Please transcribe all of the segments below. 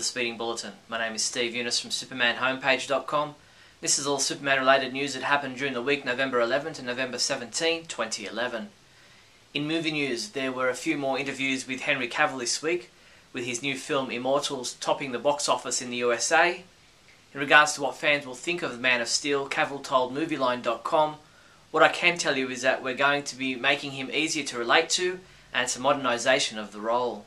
Speeding Bulletin. My name is Steve Younis from supermanhomepage.com. This is all Superman related news that happened during the week November 11 to November 17, 2011. In movie news, there were a few more interviews with Henry Cavill this week, with his new film Immortals topping the box office in the USA. In regards to what fans will think of Man of Steel, Cavill told MovieLine.com, "What I can tell you is that we're going to be making him easier to relate to, and it's a modernisation of the role."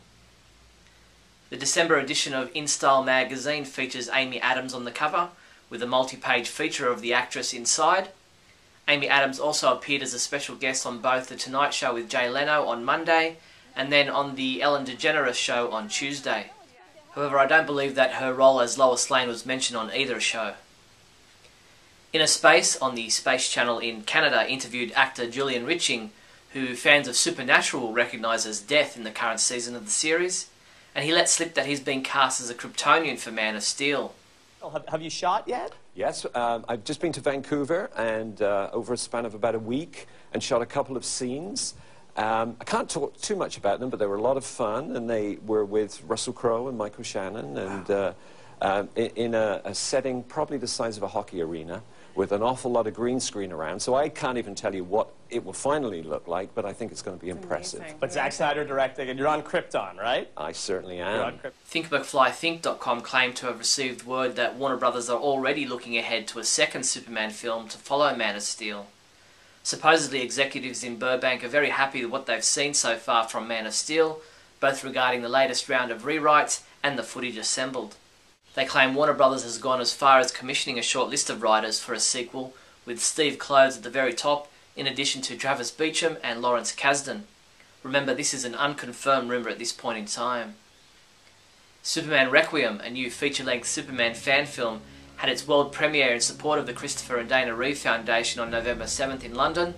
The December edition of InStyle magazine features Amy Adams on the cover, with a multi-page feature of the actress inside. Amy Adams also appeared as a special guest on both The Tonight Show with Jay Leno on Monday, and then on the Ellen DeGeneres Show on Tuesday. However, I don't believe that her role as Lois Lane was mentioned on either show. Inner Space on the Space Channel in Canada interviewed actor Julian Riching, who fans of Supernatural will recognise as Death in the current season of the series, and he let slip that he's been cast as a Kryptonian for Man of Steel. Have you shot yet? Yes, I've just been to Vancouver and over a span of about a week and shot a couple of scenes. I can't talk too much about them, but they were a lot of fun, and they were with Russell Crowe and Michael Shannon, and in a setting probably the size of a hockey arena, with an awful lot of green screen around. So I can't even tell you what it will finally look like, but I think it's going to be impressive. Amazing. But Zack Snyder directing, and you're on Krypton, right? I certainly am. ThinkMcFlyThink.com claimed to have received word that Warner Brothers are already looking ahead to a second Superman film to follow Man of Steel. Supposedly, executives in Burbank are very happy with what they've seen so far from Man of Steel, both regarding the latest round of rewrites and the footage assembled. They claim Warner Brothers has gone as far as commissioning a short list of writers for a sequel, with Steve Kloves at the very top, in addition to Travis Beacham and Lawrence Kasdan. Remember, this is an unconfirmed rumour at this point in time. Superman Requiem, a new feature-length Superman fan film, had its world premiere in support of the Christopher and Dana Reeve Foundation on November 7th in London.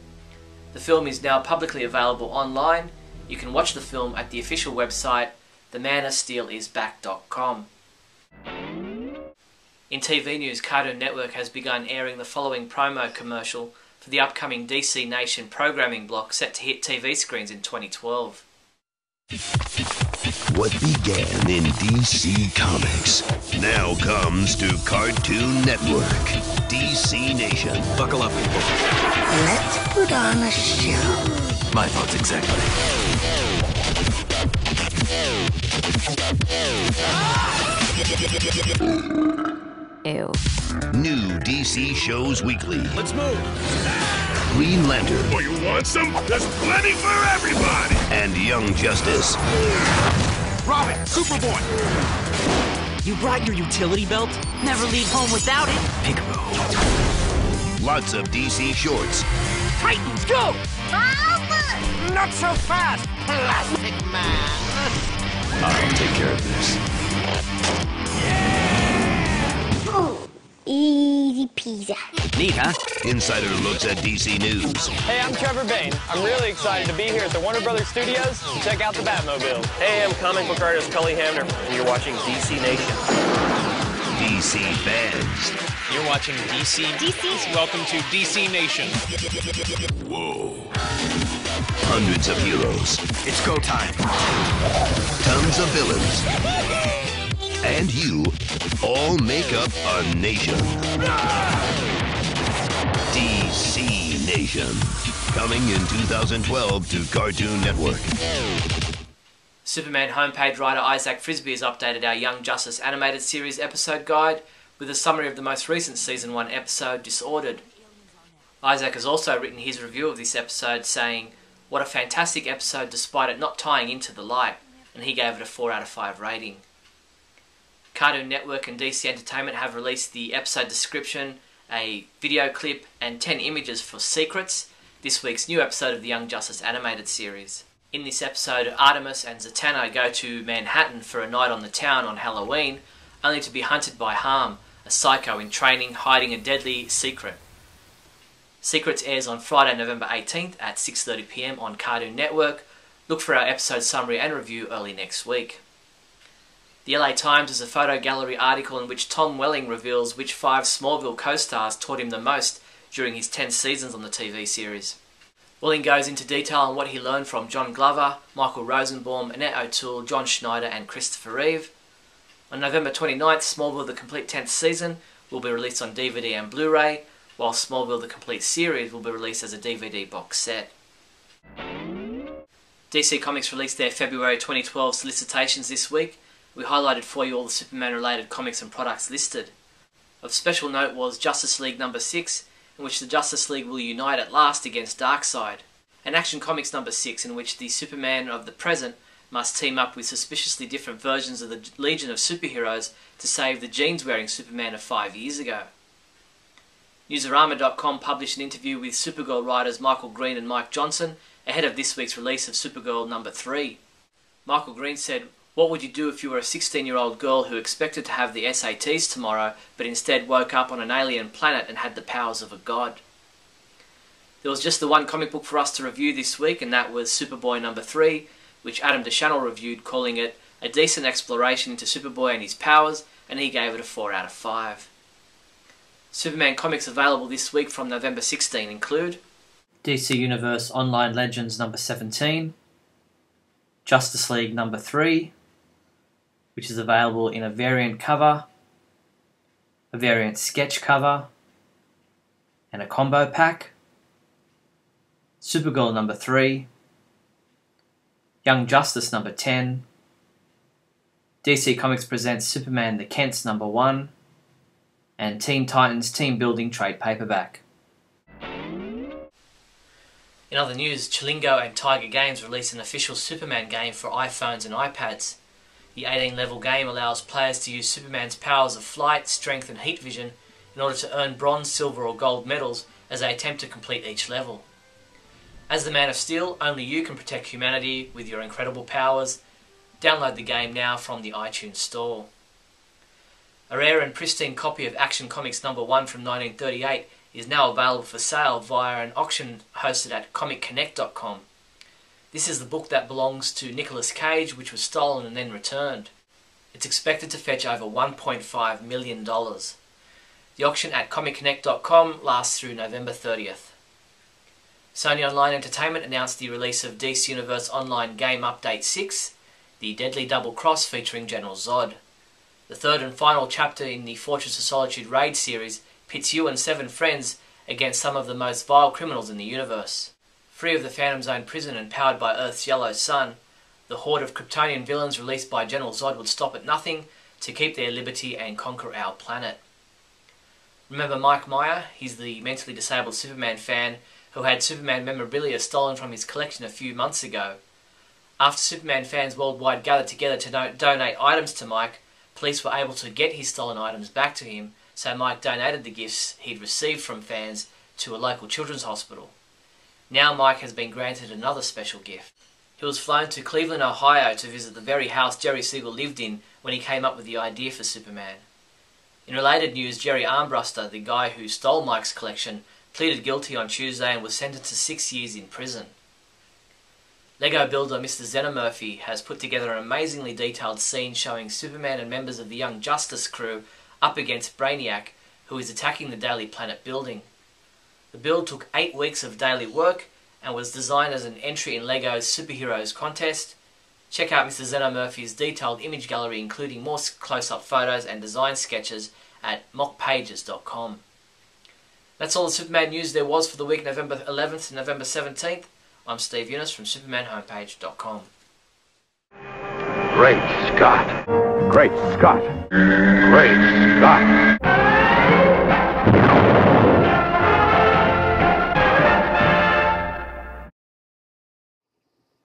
The film is now publicly available online. You can watch the film at the official website, themanofsteelisback.com. In TV news, Cartoon Network has begun airing the following promo commercial for the upcoming DC Nation programming block set to hit TV screens in 2012. What began in DC Comics now comes to Cartoon Network. DC Nation. Buckle up, people. Let's put on a show. My thoughts exactly. Ew. New DC shows weekly. Let's move. Green Lantern. Oh, you want some? There's plenty for everybody. And Young Justice. Robin, Superboy. You brought your utility belt? Never leave home without it. Peekaboo. Lots of DC shorts. Titans, go! Not so fast, Plastic Man. I'll take care of this. Easy peasy. Neat, huh? Insider looks at DC News. Hey, I'm Trevor Bain. I'm really excited to be here at the Warner Brothers Studios to check out the Batmobile. Hey, I'm comic book artist Cully Hamner, and you're watching DC Nation. DC fans. You're watching DC. Welcome to DC Nation. Whoa. Hundreds of heroes. It's go time. Tons of villains. And you all make up a nation. DC Nation. Coming in 2012 to Cartoon Network. Superman homepage writer Isaac Frisby has updated our Young Justice animated series episode guide with a summary of the most recent Season 1 episode, Disordered. Isaac has also written his review of this episode saying, "What a fantastic episode despite it not tying into the light," and he gave it a 4 out of 5 rating. Cartoon Network and DC Entertainment have released the episode description, a video clip, and 10 images for Secrets, this week's new episode of the Young Justice animated series. In this episode, Artemis and Zatanna go to Manhattan for a night on the town on Halloween, only to be hunted by Harm, a psycho in training hiding a deadly secret. Secrets airs on Friday, November 18th at 6:30 PM on Cartoon Network. Look for our episode summary and review early next week. The LA Times has a photo gallery article in which Tom Welling reveals which 5 Smallville co-stars taught him the most during his 10 seasons on the TV series. Welling goes into detail on what he learned from John Glover, Michael Rosenbaum, Annette O'Toole, John Schneider and Christopher Reeve. On November 29th, Smallville The Complete 10th Season will be released on DVD and Blu-ray, while Smallville The Complete Series will be released as a DVD box set. DC Comics released their February 2012 solicitations this week. We highlighted for you all the Superman-related comics and products listed. Of special note was Justice League number 6, in which the Justice League will unite at last against Darkseid, and Action Comics number 6, in which the Superman of the present must team up with suspiciously different versions of the Legion of Superheroes to save the jeans-wearing Superman of 5 years ago. Newsarama.com published an interview with Supergirl writers Michael Green and Mike Johnson ahead of this week's release of Supergirl number 3. Michael Green said, "What would you do if you were a 16-year-old girl who expected to have the SATs tomorrow, but instead woke up on an alien planet and had the powers of a god?" There was just the one comic book for us to review this week, and that was Superboy number 3, which Adam DeChannel reviewed, calling it a decent exploration into Superboy and his powers, and he gave it a 4 out of 5. Superman comics available this week from November 16 include DC Universe Online Legends number 17, Justice League number 3, which is available in a variant cover, a variant sketch cover, and a combo pack, Supergirl number 3, Young Justice number 10, DC Comics presents Superman the Kents number 1, and Teen Titans Team Building trade paperback. In other news, Chilingo and Tiger Games released an official Superman game for iPhones and iPads. The 18-level game allows players to use Superman's powers of flight, strength and heat vision in order to earn bronze, silver or gold medals as they attempt to complete each level. As the Man of Steel, only you can protect humanity with your incredible powers. Download the game now from the iTunes Store. A rare and pristine copy of Action Comics number 1 from 1938 is now available for sale via an auction hosted at ComicConnect.com. This is the book that belongs to Nicolas Cage, which was stolen and then returned. It's expected to fetch over $1.5 million. The auction at ComicConnect.com lasts through November 30th. Sony Online Entertainment announced the release of DC Universe Online Game Update 6, the Deadly Double Cross featuring General Zod. The third and final chapter in the Fortress of Solitude raid series pits you and 7 friends against some of the most vile criminals in the universe. Free of the Phantom Zone prison and powered by Earth's yellow sun, the horde of Kryptonian villains released by General Zod would stop at nothing to keep their liberty and conquer our planet. Remember Mike Meyer? He's the mentally disabled Superman fan who had Superman memorabilia stolen from his collection a few months ago. After Superman fans worldwide gathered together to donate items to Mike, police were able to get his stolen items back to him, so Mike donated the gifts he'd received from fans to a local children's hospital. Now Mike has been granted another special gift. He was flown to Cleveland, Ohio to visit the very house Jerry Siegel lived in when he came up with the idea for Superman. In related news, Jerry Armbruster, the guy who stole Mike's collection, pleaded guilty on Tuesday and was sentenced to 6 years in prison. Lego builder Mr. Xenomurphy has put together an amazingly detailed scene showing Superman and members of the Young Justice crew up against Brainiac, who is attacking the Daily Planet building. The build took 8 weeks of daily work and was designed as an entry in Lego's Superheroes contest. Check out Mr. Xenomurphy's detailed image gallery including more close-up photos and design sketches at mockpages.com. That's all the Superman news there was for the week November 11th to November 17th. I'm Steve Younis from SupermanHomepage.com. Great Scott! Great Scott! Great Scott!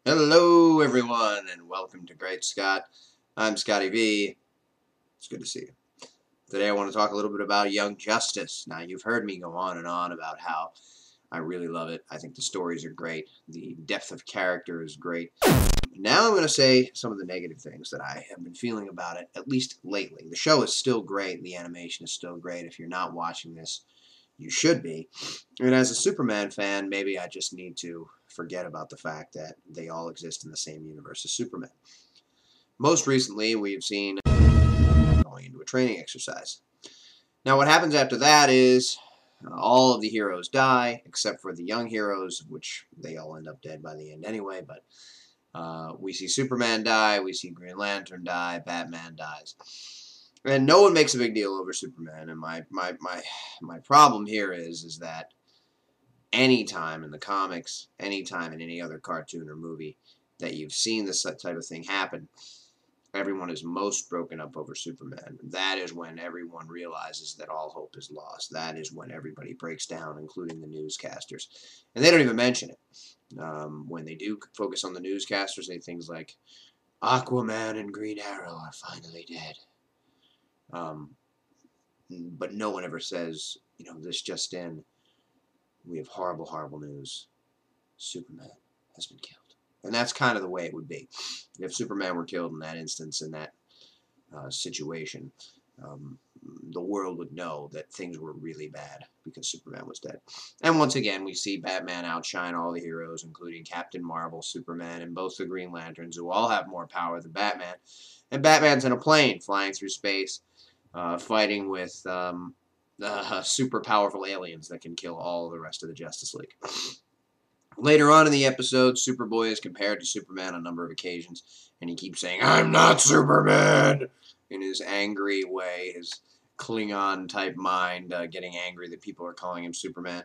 Hello everyone and welcome to Great Scott. I'm Scotty V. It's good to see you. Today I want to talk a little bit about Young Justice. Now you've heard me go on and on about how I really love it. I think the stories are great. The depth of character is great. Now I'm going to say some of the negative things that I have been feeling about it, at least lately. The show is still great. The animation is still great. If you're not watching this, you should be. And as a Superman fan, maybe I just need to forget about the fact that they all exist in the same universe as Superman. Most recently, we've seen going into a training exercise. Now what happens after that is all of the heroes die, except for the young heroes, which they all end up dead by the end anyway, but We see Superman die, we see Green Lantern die, Batman dies. And no one makes a big deal over Superman. And my problem here is that anytime in the comics, anytime in any other cartoon or movie that you've seen this type of thing happen, everyone is most broken up over Superman. That is when everyone realizes that all hope is lost. That is when everybody breaks down, including the newscasters. And they don't even mention it. When they do focus on the newscasters, they things like, Aquaman and Green Arrow are finally dead. But no one ever says, this just in, we have horrible, horrible news. Superman has been killed. And that's kind of the way it would be. If Superman were killed in that instance, in that situation, the world would know that things were really bad because Superman was dead. And once again, we see Batman outshine all the heroes, including Captain Marvel, Superman, and both the Green Lanterns, who all have more power than Batman. And Batman's in a plane flying through space, fighting with super powerful aliens that can kill all the rest of the Justice League. Later on in the episode, Superboy is compared to Superman on a number of occasions, and he keeps saying, I'm not Superman, in his angry way, his Klingon-type mind, getting angry that people are calling him Superman.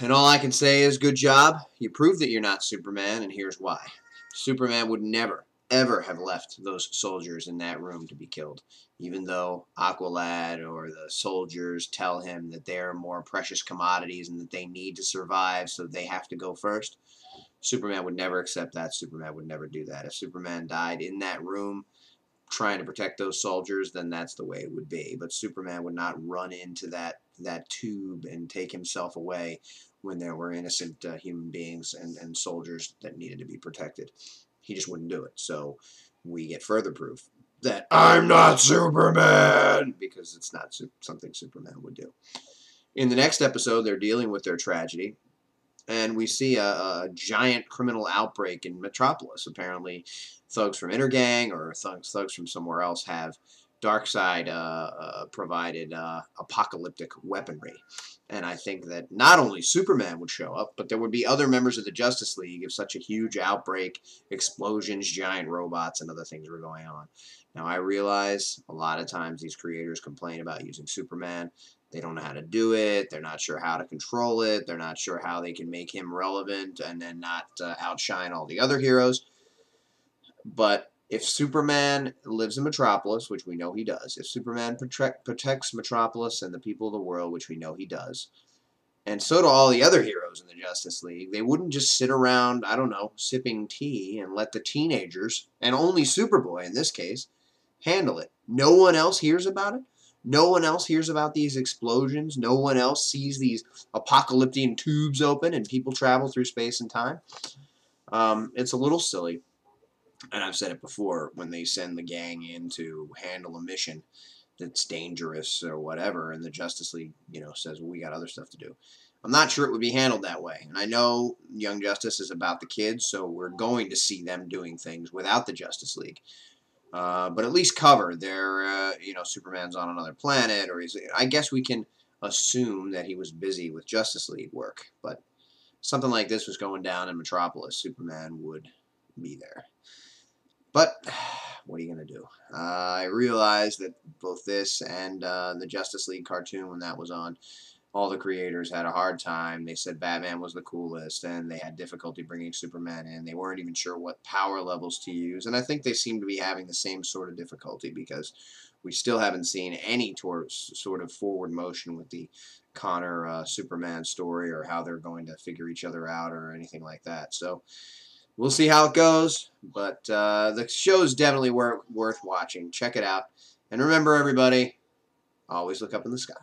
And all I can say is, good job. You proved that you're not Superman, and here's why. Superman would never, ever have left those soldiers in that room to be killed, even though Aqualad or the soldiers tell him that they're more precious commodities and that they need to survive, so they have to go first. Superman would never accept that. Superman would never do that. If Superman died in that room trying to protect those soldiers, then that's the way it would be. But Superman would not run into that tube and take himself away when there were innocent human beings and soldiers that needed to be protected. He just wouldn't do it. So we get further proof that I'm not Superman, because it's not something Superman would do. In the next episode, they're dealing with their tragedy, and we see a giant criminal outbreak in Metropolis. Apparently, thugs from Intergang or thugs from somewhere else have Darkseid provided apocalyptic weaponry. And I think that not only Superman would show up, but there would be other members of the Justice League if such a huge outbreak, explosions, giant robots, and other things were going on. Now, I realize a lot of times these creators complain about using Superman. They don't know how to do it. They're not sure how to control it. They're not sure how they can make him relevant and then not outshine all the other heroes. But if Superman lives in Metropolis, which we know he does, if Superman protects Metropolis and the people of the world, which we know he does, and so do all the other heroes in the Justice League, they wouldn't just sit around, I don't know, sipping tea and let the teenagers, and only Superboy in this case, handle it. No one else hears about it. No one else hears about these explosions. No one else sees these apocalyptic tubes open and people travel through space and time. It's a little silly. And I've said it before, when they send the gang in to handle a mission that's dangerous or whatever, and the Justice League, says, well, we got other stuff to do. I'm not sure it would be handled that way. And I know Young Justice is about the kids, so we're going to see them doing things without the Justice League. But at least cover their, Superman's on another planet, or I guess we can assume that he was busy with Justice League work. But something like this was going down in Metropolis, Superman would be there. But what are you going to do? I realized that both this and the Justice League cartoon, when that was on, all the creators had a hard time. They said Batman was the coolest, and they had difficulty bringing Superman in. They weren't even sure what power levels to use, and I think they seem to be having the same sort of difficulty because we still haven't seen any sort of forward motion with the Connor Superman story or how they're going to figure each other out or anything like that. So we'll see how it goes, but the show is definitely worth watching. Check it out. And remember, everybody, always look up in the sky.